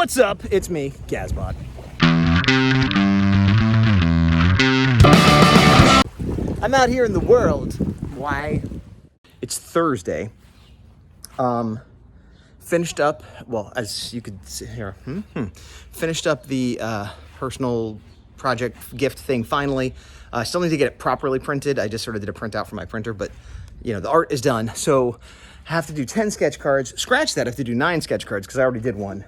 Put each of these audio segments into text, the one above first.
What's up? It's me, Gazbot. I'm out here in the world. Why? It's Thursday. Finished up, well, as you could see here, finished up the personal project gift thing finally. I still need to get it properly printed. I just sort of did a printout for my printer, but you know, the art is done. So I have to do 10 sketch cards. Scratch that, I have to do 9 sketch cards because I already did one.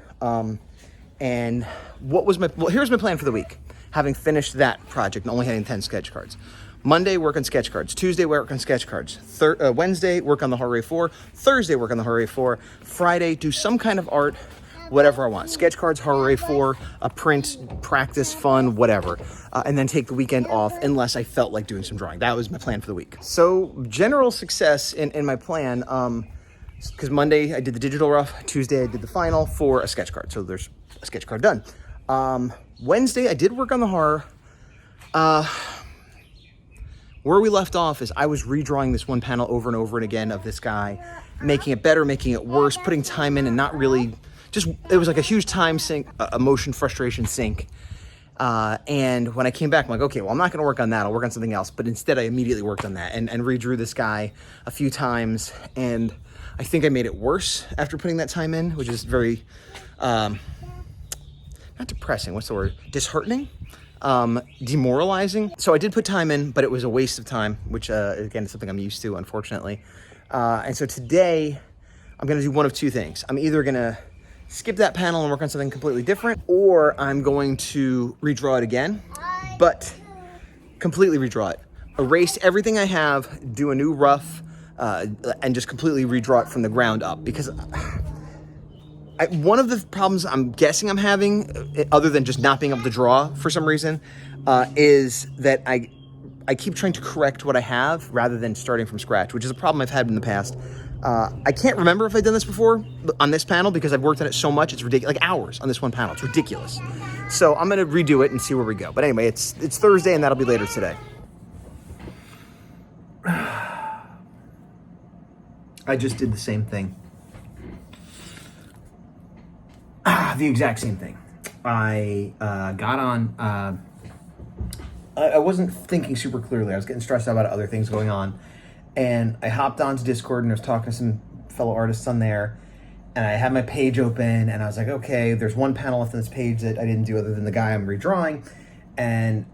And what was here's my plan for the week. Having finished that project and only having 10 sketch cards. Monday, work on sketch cards. Tuesday, work on sketch cards. Wednesday, work on the Horror 4. Thursday, work on the Horror 4. Friday, do some kind of art, whatever I want. Sketch cards, Horror 4, a print, practice, fun, whatever. And then take the weekend off unless I felt like doing some drawing. That was my plan for the week. So general success in my plan, because Monday I did the digital rough, Tuesday I did the final for a sketch card. So there's a sketch card done. Wednesday I did work on the horror. Where we left off is I was redrawing this one panel over and over and again of this guy, making it better, making it worse, putting time in and not really, it was like a huge time sink, emotion, frustration sink. And when I came back, I'm like, okay, well, I'm not going to work on that. I'll work on something else. But instead, I immediately worked on that and redrew this guy a few times. And I think I made it worse after putting that time in, which is very, not depressing, what's the word? Disheartening? Demoralizing. So I did put time in, but it was a waste of time, which, again, is something I'm used to, unfortunately. And so today, I'm going to do one of two things. I'm either going to skip that panel and work on something completely different, or I'm going to redraw it again, but completely redraw it. Erase everything I have, do a new rough, and just completely redraw it from the ground up, because one of the problems I'm guessing I'm having, other than just not being able to draw for some reason, is that I keep trying to correct what I have rather than starting from scratch, which is a problem I've had in the past. I can't remember if I've done this before on this panel because I've worked on it so much. It's ridiculous, like hours on this one panel. It's ridiculous. So I'm going to redo it and see where we go. But anyway, it's Thursday and that'll be later today. I just did the same thing. The exact same thing. I got on, I wasn't thinking super clearly. I was getting stressed out about other things going on. And I hopped onto Discord and I was talking to some fellow artists on there. And I had my page open and I was like, okay, there's one panel left on this page that I didn't do other than the guy I'm redrawing. And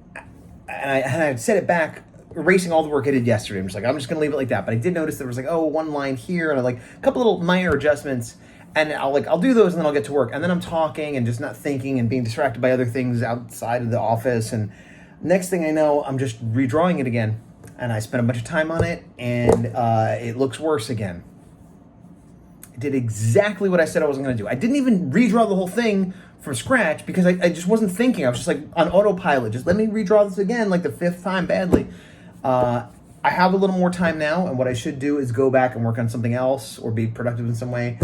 I set it back, erasing all the work I did yesterday. I'm just going to leave it like that. But I did notice there was like, one line here and a couple little minor adjustments. And I'll do those and then I'll get to work. And then I'm talking and just not thinking and being distracted by other things outside of the office. And next thing I know, I'm just redrawing it again. And I spent a bunch of time on it and it looks worse again. I did exactly what I said I wasn't going to do. I didn't even redraw the whole thing from scratch because I just wasn't thinking. I was just like on autopilot. Just let me redraw this again like the 5th time badly. I have a little more time now. And what I should do is go back and work on something else or be productive in some way.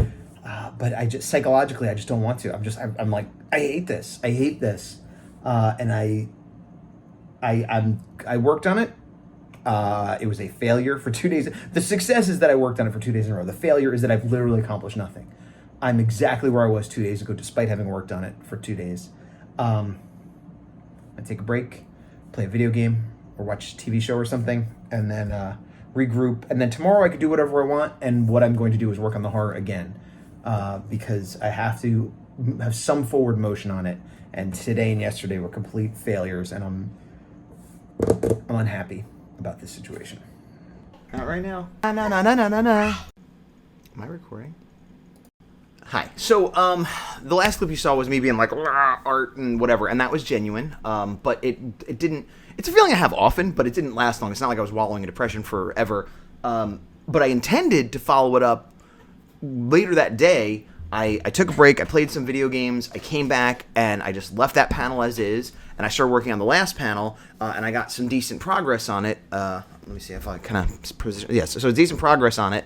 But I just psychologically, I just don't want to. I'm like, I hate this. I hate this. And I worked on it. It was a failure for 2 days. The success is that I worked on it for 2 days in a row. The failure is that I've literally accomplished nothing. I'm exactly where I was 2 days ago, despite having worked on it for 2 days. I take a break, play a video game, or watch a TV show or something, and then regroup. And then tomorrow I could do whatever I want, and what I'm going to do is work on the horror again. Because I have to have some forward motion on it. And today and yesterday were complete failures, and I'm unhappy about this situation. Not right now. No. Am I recording? Hi. So, the last clip you saw was me being like, art and whatever, and that was genuine. But it didn't, it's a feeling I have often, but it didn't last long. It's not like I was wallowing in depression forever. But I intended to follow it up later that day. I took a break, I played some video games, I came back, and I just left that panel as is, and I started working on the last panel, and I got some decent progress on it. Let me see if I kind of position, yes, so decent progress on it,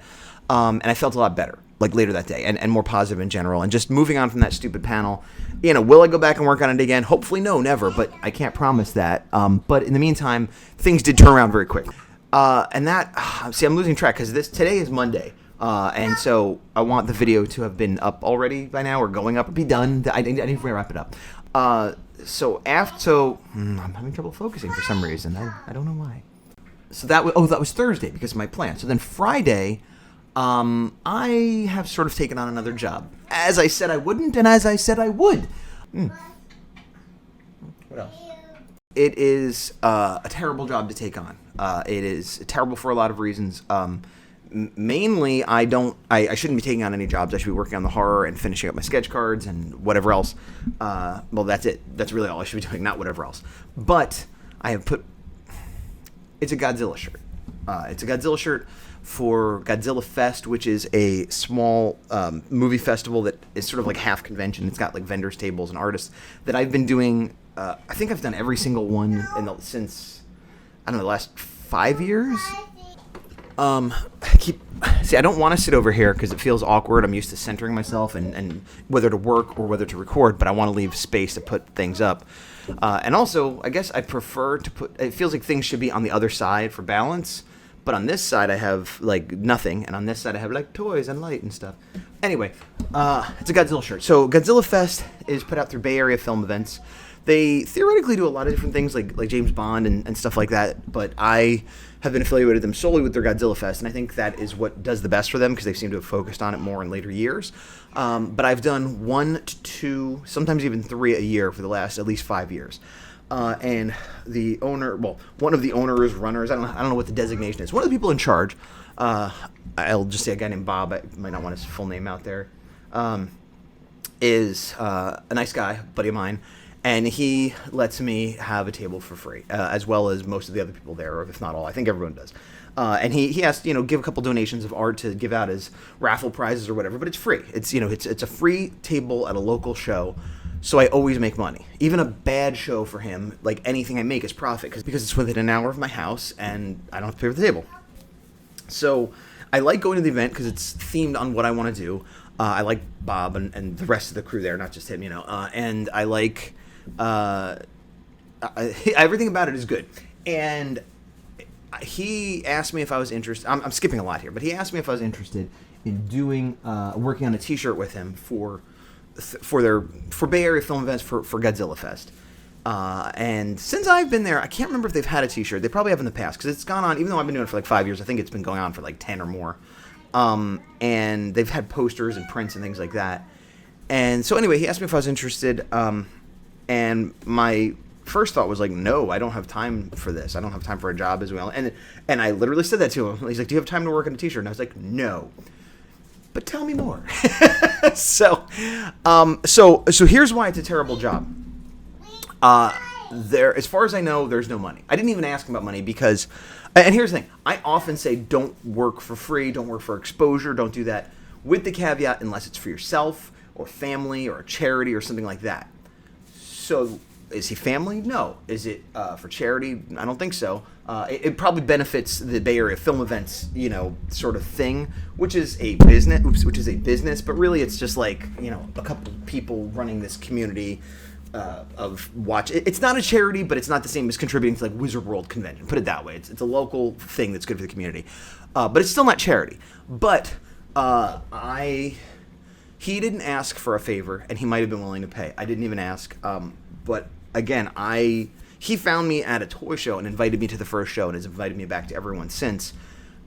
and I felt a lot better, like later that day, and more positive in general, and just moving on from that stupid panel. You know, will I go back and work on it again? Hopefully no, never, but I can't promise that. But in the meantime, things did turn around very quick. And that, see, I'm losing track, because today is Monday. And so I want the video to have been up already by now, or going up, or be done. I need to wrap it up. I'm having trouble focusing for some reason. I don't know why. So that was Thursday because of my plan. So then Friday, I have sort of taken on another job, as I said I wouldn't, and as I said I would. What else? It is a terrible job to take on. It is terrible for a lot of reasons. Mainly, I shouldn't be taking on any jobs. I should be working on the horror and finishing up my sketch cards and whatever else. Well, that's it. That's really all I should be doing, not whatever else. But I have it's a Godzilla shirt. It's a Godzilla shirt for Godzilla Fest, which is a small movie festival that is sort of like half convention. It's got like vendors, tables, and artists that I've been doing. I think I've done every single one since, I don't know, the last 5 years. I don't want to sit over here because it feels awkward. I'm used to centering myself and whether to work or whether to record, but I want to leave space to put things up. And also, I guess I prefer to it feels like things should be on the other side for balance, but on this side I have like nothing, and on this side I have like toys and light and stuff. Anyway, it's a Godzilla shirt. So Godzilla Fest is put out through Bay Area Film Events. They theoretically do a lot of different things like James Bond and stuff like that, but I have been affiliated with them solely with their Godzilla Fest, and I think that is what does the best for them because they seem to have focused on it more in later years. But I've done 1 to 2, sometimes even 3 a year for the last at least 5 years. And the owner, one of the owners, runners, I don't know what the designation is. One of the people in charge, I'll just say a guy named Bob, I might not want his full name out there, is a nice guy, buddy of mine. And he lets me have a table for free, as well as most of the other people there, or if not all. I think everyone does. And he asked, give a couple donations of art to give out as raffle prizes or whatever, but it's free. It's a free table at a local show, so I always make money. Even a bad show for him, like anything I make is profit, because it's within an hour of my house, and I don't have to pay for the table. So I like going to the event because it's themed on what I want to do. I like Bob and the rest of the crew there, not just him, and I like... everything about it is good. And he asked me if I was interested. I'm skipping a lot here, but he asked me if I was interested in doing working on a T-shirt with him for Bay Area Film Events for Godzilla Fest. And since I've been there, I can't remember if they've had a T-shirt. They probably have in the past because it's gone on. Even though I've been doing it for like 5 years, I think it's been going on for like 10 or more. And they've had posters and prints and things like that. And so anyway, he asked me if I was interested. And my first thought was like, no, I don't have time for this. I don't have time for a job as well. And I literally said that to him. He's like, do you have time to work on a T-shirt? And I was like, no. But tell me more. So here's why it's a terrible job. As far as I know, there's no money. I didn't even ask him about money because, and here's the thing. I often say don't work for free, don't work for exposure, don't do that, with the caveat unless it's for yourself or family or a charity or something like that. So is he family? No. Is it for charity? I don't think so. It probably benefits the Bay Area Film Events, sort of thing, which is a business. But really, it's just like a couple people running this community of watch. It's not a charity, but it's not the same as contributing to like Wizard World Convention. Put it that way. It's a local thing that's good for the community, but it's still not charity. But he didn't ask for a favor, and he might have been willing to pay. I didn't even ask. But again, he found me at a toy show and invited me to the first show and has invited me back to everyone since.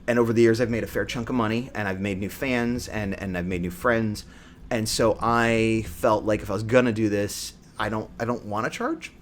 And over the years, I've made a fair chunk of money, and I've made new fans, and I've made new friends. And so I felt like if I was gonna do this, I don't want to charge.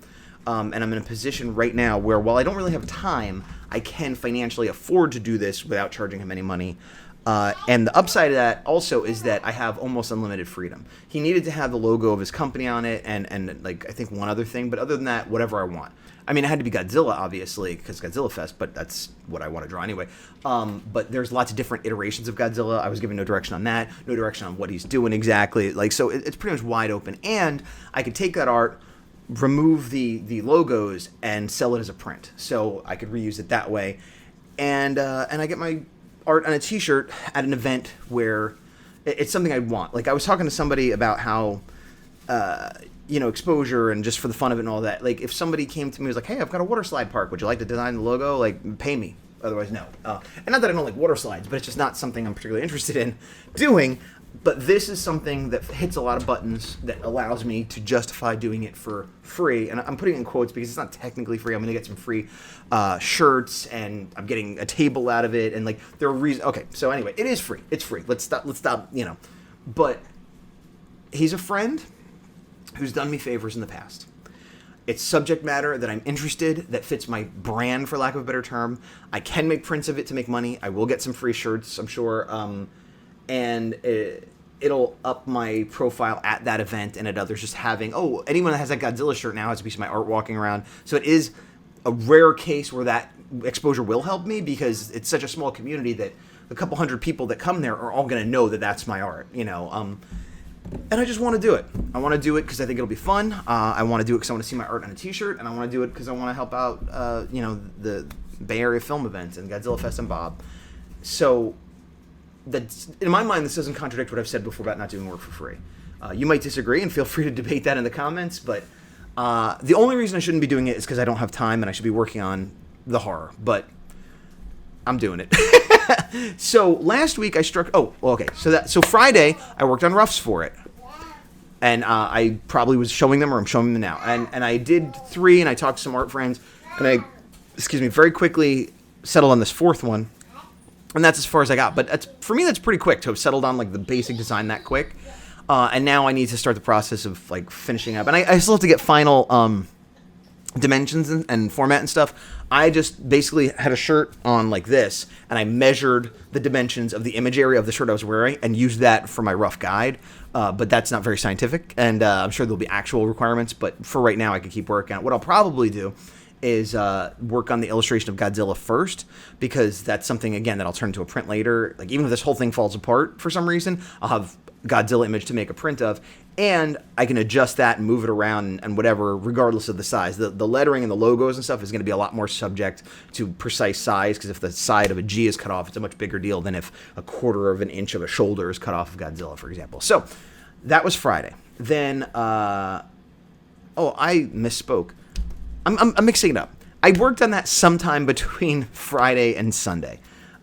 And I'm in a position right now where, while I don't really have time, I can financially afford to do this without charging him any money. And the upside of that also is that I have almost unlimited freedom. He needed to have the logo of his company on it and like I think one other thing, but other than that, whatever I want. I mean, it had to be Godzilla, obviously, because Godzilla Fest, but that's what I want to draw anyway. But there's lots of different iterations of Godzilla. I was given no direction on that, no direction on what he's doing exactly. So it's pretty much wide open. And I could take that art, remove the logos, and sell it as a print. So I could reuse it that way. And I get my art on a T-shirt at an event where it's something I'd want. Like I was talking to somebody about how, exposure and just for the fun of it and all that. Like if somebody came to me and was like, hey, I've got a water slide park. Would you like to design the logo? Like pay me. Otherwise, no. And not that I don't like water slides, but it's just not something I'm particularly interested in doing. But this is something that hits a lot of buttons that allows me to justify doing it for free. And I'm putting it in quotes because it's not technically free. I'm going to get some free shirts, and I'm getting a table out of it. And like there are reasons. Okay, so anyway, it is free. It's free. Let's stop. But he's a friend who's done me favors in the past. It's subject matter that I'm interested, that fits my brand, for lack of a better term. I can make prints of it to make money. I will get some free shirts, I'm sure. And it'll up my profile at that event and at others, just having, anyone that has that Godzilla shirt now has a piece of my art walking around. So it is a rare case where that exposure will help me, because it's such a small community that a couple hundred people that come there are all going to know that that's my art, And I just want to do it. I want to do it because I think it'll be fun. I want to do it because I want to see my art on a t-shirt, and I want to do it because I want to help out, the Bay Area film events and Godzilla Fest and Bob. So that, in my mind, this doesn't contradict what I've said before about not doing work for free. You might disagree, and feel free to debate that in the comments, but the only reason I shouldn't be doing it is because I don't have time and I should be working on the horror, but I'm doing it. So last week I struck, so Friday I worked on roughs for it, and I probably was showing them, or I'm showing them now, and I did 3, and I talked to some art friends, and I, very quickly settled on this 4th one. And that's as far as I got. But for me, that's pretty quick to have settled on like the basic design that quick. And now I need to start the process of like finishing up. And I still have to get final dimensions and format and stuff. I just basically had a shirt on like this, and I measured the dimensions of the image area of the shirt I was wearing and used that for my rough guide. But that's not very scientific, and I'm sure there'll be actual requirements. But for right now, I could keep working on it. What I'll probably do is work on the illustration of Godzilla first, because that's something, again, that I'll turn into a print later. Like, even if this whole thing falls apart for some reason, I'll have Godzilla image to make a print of, and I can adjust that and move it around and whatever, regardless of the size. The lettering and the logos and stuff is going to be a lot more subject to precise size, because if the side of a G is cut off, it's a much bigger deal than if a 1/4 of an inch of a shoulder is cut off of Godzilla, for example. So that was Friday. Then, I misspoke. I'm mixing it up. I worked on that sometime between Friday and Sunday.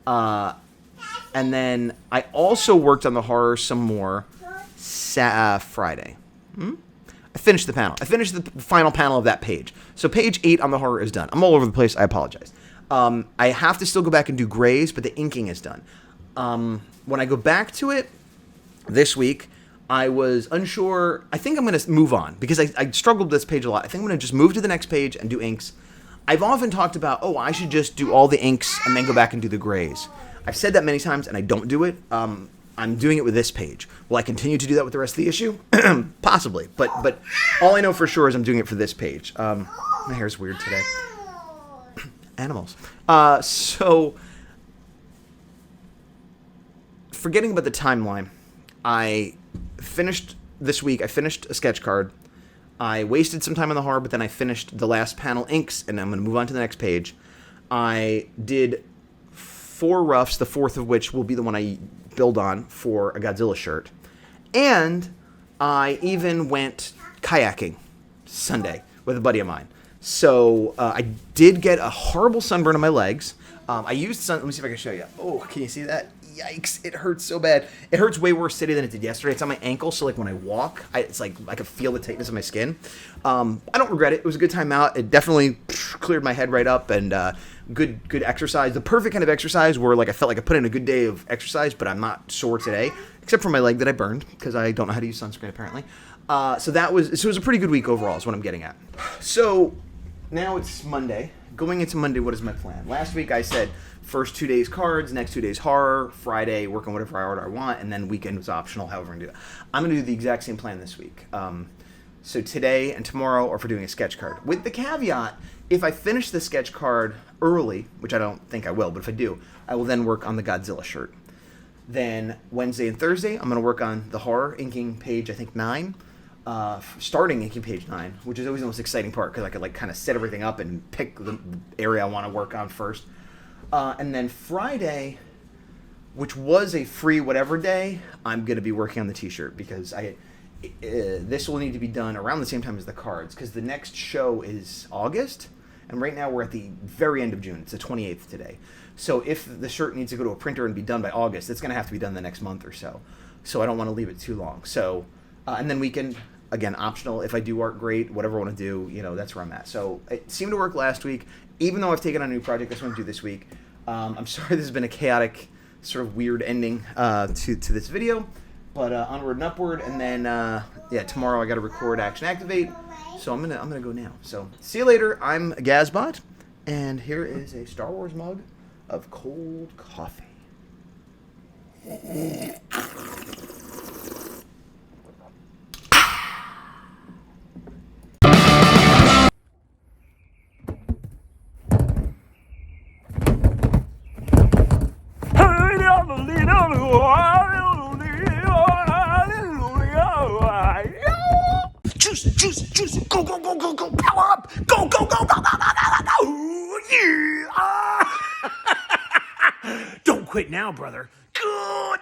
And then I also worked on the horror some more Friday. I finished the panel. I finished the final panel of that page. So page 8 on the horror is done. I'm all over the place. I apologize. I have to still go back and do grays, but the inking is done. When I go back to it this week, I was unsure. I think I'm going to move on, because I struggled with this page a lot. I think I'm going to just move to the next page and do inks. I've often talked about, I should just do all the inks and then go back and do the grays. I've said that many times, and I don't do it. I'm doing it with this page. Will I continue to do that with the rest of the issue? Possibly. But all I know for sure is I'm doing it for this page. My hair's weird today. Animals. So, forgetting about the timeline, I finished this week. I finished a sketch card. I wasted some time on the horror, but then I finished the last panel inks, and I'm going to move on to the next page. I did 4 roughs, the 4th of which will be the one I build on for a Godzilla shirt. And I even went kayaking Sunday with a buddy of mine. So I did get a horrible sunburn on my legs. I used let me see if I can show you. Oh, can you see that? Yikes, it hurts so bad. It hurts way worse today than it did yesterday. It's on my ankle, so like when I walk, it's like I can feel the tightness of my skin. I don't regret it. It was a good time out. It definitely cleared my head right up, and good exercise. The perfect kind of exercise where like I felt like I put in a good day of exercise, but I'm not sore today, except for my leg that I burned because I don't know how to use sunscreen apparently. So it was a pretty good week overall is what I'm getting at. So now it's Monday. Going into Monday, what is my plan? Last week I said first 2 days cards, next 2 days horror, Friday work on whatever art I want, and then weekend was optional, however I'm going to do it. I'm going to do the exact same plan this week. So today and tomorrow are for doing a sketch card. With the caveat, if I finish the sketch card early, which I don't think I will, but if I do, I will then work on the Godzilla shirt. Then Wednesday and Thursday, I'm going to work on the horror inking page, I think 9. Starting inking page 9, which is always the most exciting part because I could like kind of set everything up and pick the area I want to work on first. And then Friday, which was a free whatever day, I'm going to be working on the t-shirt because this will need to be done around the same time as the cards because the next show is August And right now we're at the very end of June. It's the 28th today. So if the shirt needs to go to a printer and be done by August, it's going to have to be done the next month or so. So I don't want to leave it too long. So, and then we can, again, optional. If I do art, great. Whatever I want to do, you know, that's where I'm at. So it seemed to work last week. Even though I've taken on a new project, that's what I'm going to do this week. I'm sorry this has been a chaotic, sort of weird ending to this video. But onward and upward. And then, yeah, tomorrow I got to record Action Activate. So I'm gonna go now. So see you later. I'm Gazbot. And here is a Star Wars mug of cold coffee. Juicy, juicy, juicy. Go, go, go, go, go. Power up. Go, go, go, go, go, go, go, go. Yeah. Don't quit now, brother. Good.